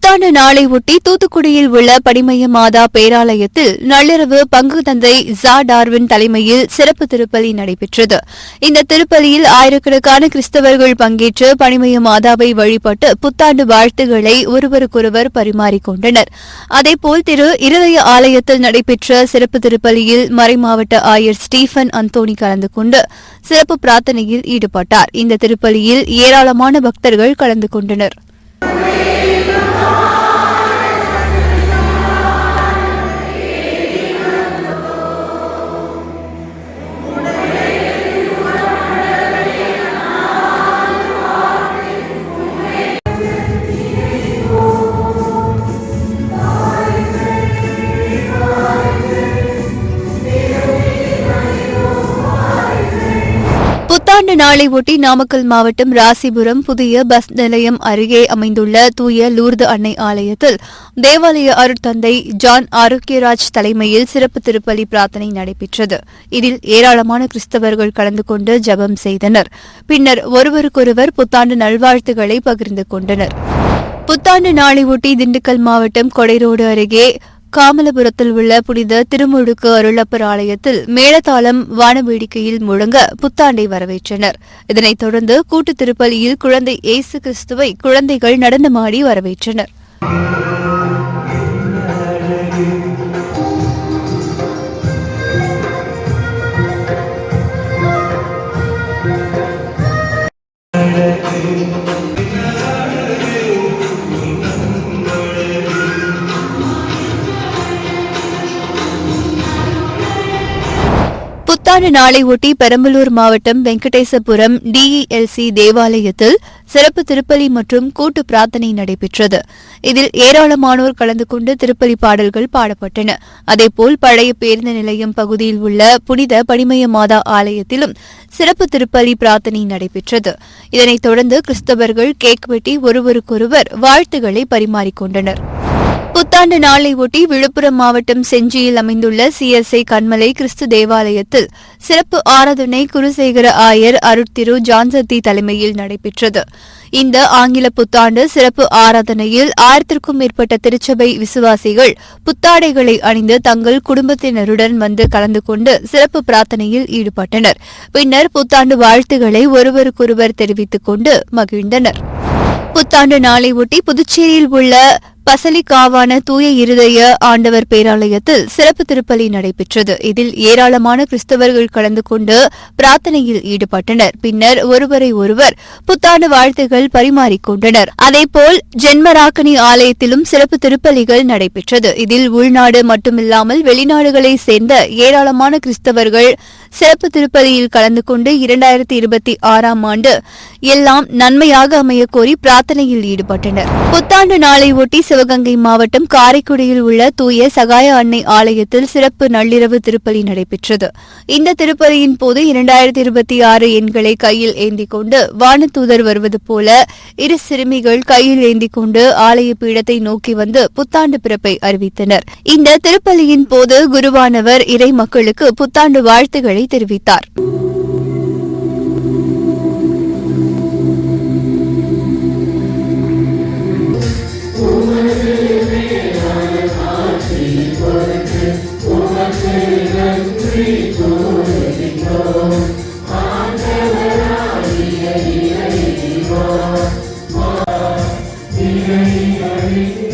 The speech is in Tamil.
புத்தாண்டு நாளை ஒட்டி தூத்துக்குடியில் உள்ள படிமய மாதா பேராலயத்தில் நள்ளிரவு பங்கு தந்தை ஜா டார்வின் தலைமையில் சிறப்பு திருப்பலி நடைபெற்றது. இந்த திருப்பலியில் ஆயிரக்கணக்கான கிறிஸ்தவர்கள் பங்கேற்று பனிமய மாதாவை வழிபட்டு புத்தாண்டு வாழ்த்துக்களை ஒருவருக்கொருவர் பரிமாறிக்கொண்டனர். அதேபோல் திரு இருதய ஆலயத்தில் நடைபெற்ற சிறப்பு திருப்பலியில் மறைமாவட்ட ஆயர் ஸ்டீபன் அந்தோணி கலந்து கொண்டு சிறப்பு பிரார்த்தனையில் ஈடுபட்டார். இந்த திருப்பலியில் ஏராளமான பக்தர்கள் கலந்து கொண்டனர். புத்தாண்டு நாளை ஒட்டி நாமக்கல் மாவட்டம் ராசிபுரம் புதிய பஸ் நிலையம் அருகே அமைந்துள்ள தூய லூர்து அன்னை ஆலயத்தில் தேவாலய அருட்தந்தை ஜான் ஆரோக்கியராஜ் தலைமையில் சிறப்பு திருப்பலி பிரார்த்தனை நடைபெற்றது. இதில் ஏராளமான கிறிஸ்தவர்கள் கலந்து கொண்டு ஜெபம் செய்தனர். பின்னர் ஒருவருக்கொருவர் புத்தாண்டு நல்வாழ்த்துக்களை பகிர்ந்து கொண்டனர். புத்தாண்டு நாளை ஒட்டி திண்டுக்கல் மாவட்டம் கொடைரோடு அருகே காமலபுரத்தில் உள்ள புனித திருமுழுக்கு அருளப்பர் ஆலயத்தில் மேளதாளம் வானவேடிக்கையில் முழங்க புத்தாண்டை வரவேற்றனர். இதனைத் தொடர்ந்து கூட்டு திருப்பலியில் குழந்தை இயேசு கிறிஸ்துவை குழந்தைகள் நடனமாடி வரவேற்றனர். புத்தாண்டு நாளை ஒட்டி பெரம்பலூர் மாவட்டம் வெங்கடேசபுரம் டிஇஎல்சி தேவாலயத்தில் சிறப்பு திருப்பலி மற்றும் கூட்டு பிரார்த்தனை நடைபெற்றது. இதில் ஏராளமானோர் கலந்து கொண்டு திருப்பலி பாடல்கள் பாடப்பட்டன. அதேபோல் பழைய பேருந்து நிலையம் பகுதியில் உள்ள புனித படிமய மாதா ஆலயத்திலும் சிறப்பு திருப்பலி பிரார்த்தனை நடைபெற்றது. இதனைத் தொடர்ந்து கிறிஸ்தவர்கள் கேக் வெட்டி ஒருவருக்கொருவர் வாழ்த்துக்களை பரிமாறிக்கொண்டனர். புத்தாண்டு நாளை ஒட்டி விழுப்புரம் மாவட்டம் செஞ்சியில் அமைந்துள்ள சிஎஸ்ஐ கண்மலை கிறிஸ்து தேவாலயத்தில் சிறப்பு ஆராதனை குருசேகர ஆயர் அருட்திரு ஜான்சத்தி தலைமையில் நடைபெற்றது. இந்த ஆங்கில புத்தாண்டு சிறப்பு ஆராதனையில் 1000க்கும் மேற்பட்ட திருச்சபை விசுவாசிகள் புத்தாடைகளை அணிந்து தங்கள் குடும்பத்தினருடன் வந்து கலந்து கொண்டு சிறப்பு பிரார்த்தனையில் ஈடுபட்டனர். பின்னர் புத்தாண்டு வாழ்த்துக்களை ஒருவருக்கொருவர் தெரிவித்துக் கொண்டு மகிழ்ந்தனர். புத்தாண்டு நாளை ஒட்டி புதுச்சேரியில் உள்ள பசலிகாவான தூய இருதய ஆண்டவர் பேராலயத்தில் சிறப்பு திருப்பலி நடைபெற்றது. இதில் ஏராளமான கிறிஸ்தவர்கள் கலந்து கொண்டு பிரார்த்தனையில் ஈடுபட்டனர். பின்னர் ஒருவரை ஒருவர் புத்தாண்டு வாழ்த்துகள் பரிமாறிக்கொண்டனர். அதேபோல் ஜென்மராக்கனி ஆலயத்திலும் சிறப்பு திருப்பலிகள் நடைபெற்றது. இதில் உள்நாடு மட்டுமில்லாமல் வெளிநாடுகளைச் சேர்ந்த ஏராளமான கிறிஸ்தவர்கள் சிறப்பு திருப்பலியில் கலந்து கொண்டு 2026ஆம் ஆண்டு எல்லாம் நன்மையாக அமையக்கோரி பிரார்த்தனையில் ஈடுபட்டனர். புத்தாண்டு நாளை ஒட்டி சிவகங்கை மாவட்டம் காரைக்குடியில் உள்ள தூய சகாய அன்னை ஆலயத்தில் சிறப்பு நள்ளிரவு திருப்பலி நடைபெற்றது. இந்த திருப்பலியின் போது 2026 எண்களை கையில் ஏந்திக் கொண்டு வானதூதர் வருவது போல இரு சிறுமிகள் கையில் ஏந்திக் கொண்டு ஆலய பீடத்தை நோக்கி வந்து புத்தாண்டு பிறப்பை அறிவித்தனர். இந்த திருப்பலியின் போது குருவானவர் இறை மக்களுக்கு புத்தாண்டு வாழ்த்துக்களை தெரிவித்தார். Amen.